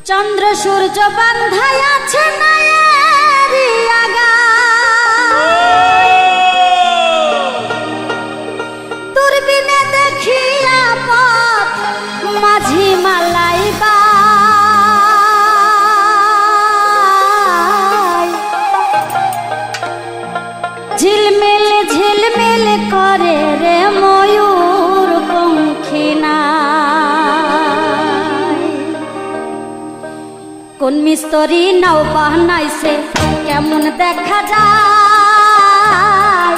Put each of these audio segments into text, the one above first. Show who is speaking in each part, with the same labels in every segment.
Speaker 1: চন্দ্র সূর্য বান্ধাই আছে নায়েরি আগা, দূরবীনে দেখিয়া পথ মাঝি মালাই বাই, ঝিলমিল ঝিলমিল করে রে ময়ূর পঙ্খিনা। কোন মিস্ত্রি নাও বানাইছে কেমন দেখা যায়,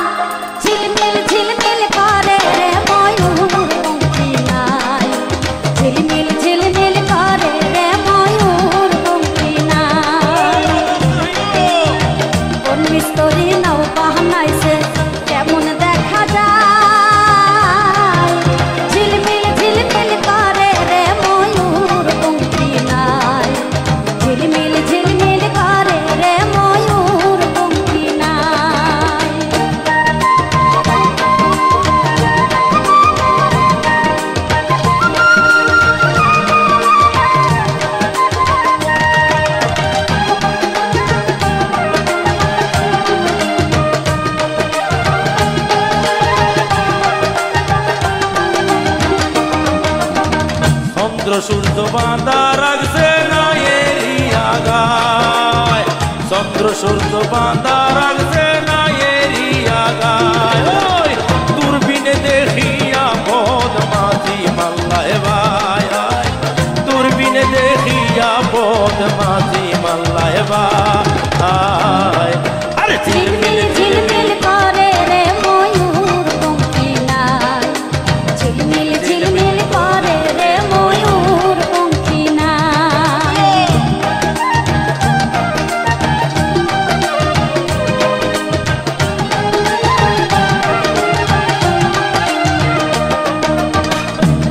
Speaker 1: ঝিলমিল ঝিলমিল করে রে ময়ূর পঙ্খিনায়, ঝিলমিল ঝিলমিল করে রে ময়ূর পঙ্খিনায়। কোন মিস্ত্রি নাও বানাইছে কেমন দেখা যায়, ঝিলমিল ঝিলমিল করে রে ময়ূর পঙ্খিনায়, ঝিলমিল ঝিলমিল করে রে ময়ূর পঙ্খিনায়।
Speaker 2: চন্দ্র সূর্য বাঁধা রাখছে নায়েরি আগায়, চন্দ্র সূর্য বাঁধা রাখছে নায়েরি আগায়। ওই দূরবীনে দেখিয়া পদ মাঝি মাল্লায় ভাই, দূরবীনে দেখিয়া পদ মাঝি মাল্লায় ভাই। আরে
Speaker 1: ঝিলমিল ঝিলমিল করে রে ময়ূর পঙ্খিনায়, ঝিলমিল ঝিলমিল করে রে ময়ূর পঙ্খিনায়।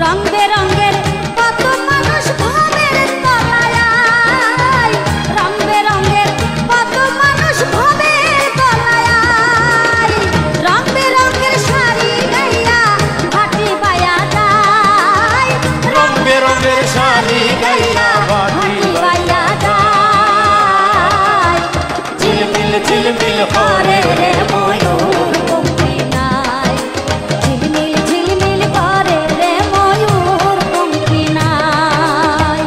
Speaker 1: রং বেরঙের কত মানুষ ভবের তলায়, রং বেরঙের কত মানুষ ভবের তলায়, রং বেরঙের শাড়ি গাইয়া ভাটি বায়া যায়,
Speaker 2: রং বেরঙের শাড়ি গাইয়া ভাটি
Speaker 1: বায়া যায়।
Speaker 2: ঝিলমিল ঝিলমিল
Speaker 1: করে
Speaker 2: করে
Speaker 1: রে ময়ূর পঙ্খিনায়, ঝিলমিল ঝিলমিল করে রে ময়ূর পঙ্খিনায়।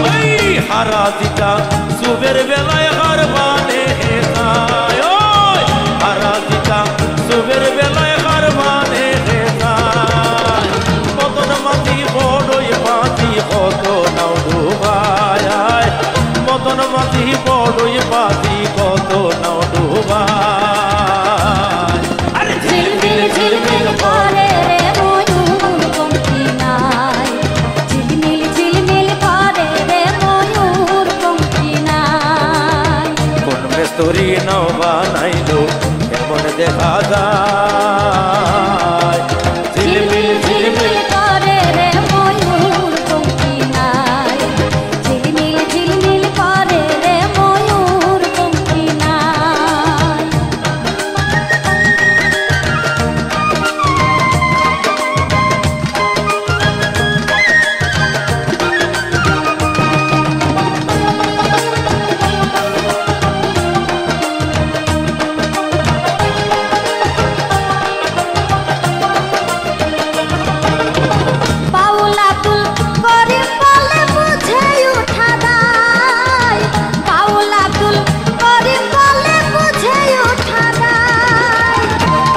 Speaker 2: ওই হারাজিটা সুবের বেলায় হার মানে হেতায়, ওই হারাজিটা সুবের বেলায় হার মানে হেতায়। মদন মাঝি বড়ই মাঝি কত নাও ডুবায়, মদন মাঝি বড়ই মাঝি কত নাও ডুবায়। আরে
Speaker 1: ঝিলমিল ঝিলমিল করে রে ময়ূর পঙ্খিনায়, ঝিলমিল ঝিলমিল করে রে ময়ূর পঙ্খিনায়।
Speaker 2: কোন মেস্তরি নাও বানাইলো কেমন দেখা যায়, ঝিলমিল ঝিলমিল
Speaker 1: করে রে ময়ূর পঙ্খিনায়, ঝিলমিল ঝিলমিল করে রে ময়ূর পঙ্খিনায়। বাউলা তুল করিম বলে বুঝে উঠা দায়, বাউলা তুল করিম বলে বুঝে উঠা দায়।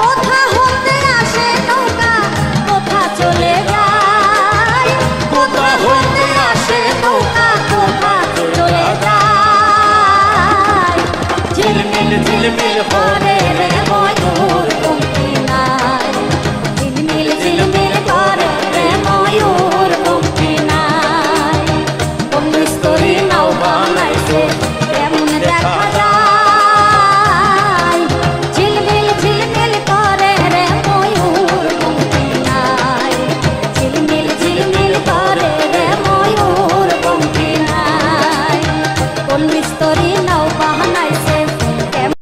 Speaker 1: কোথা হতে আসে নৌকা কোথা চলে যায়, কোথা হতে আসে নৌকা কোথা চলে যায়। ঝিলমিল ঝিলমিল করে রে ময়ূর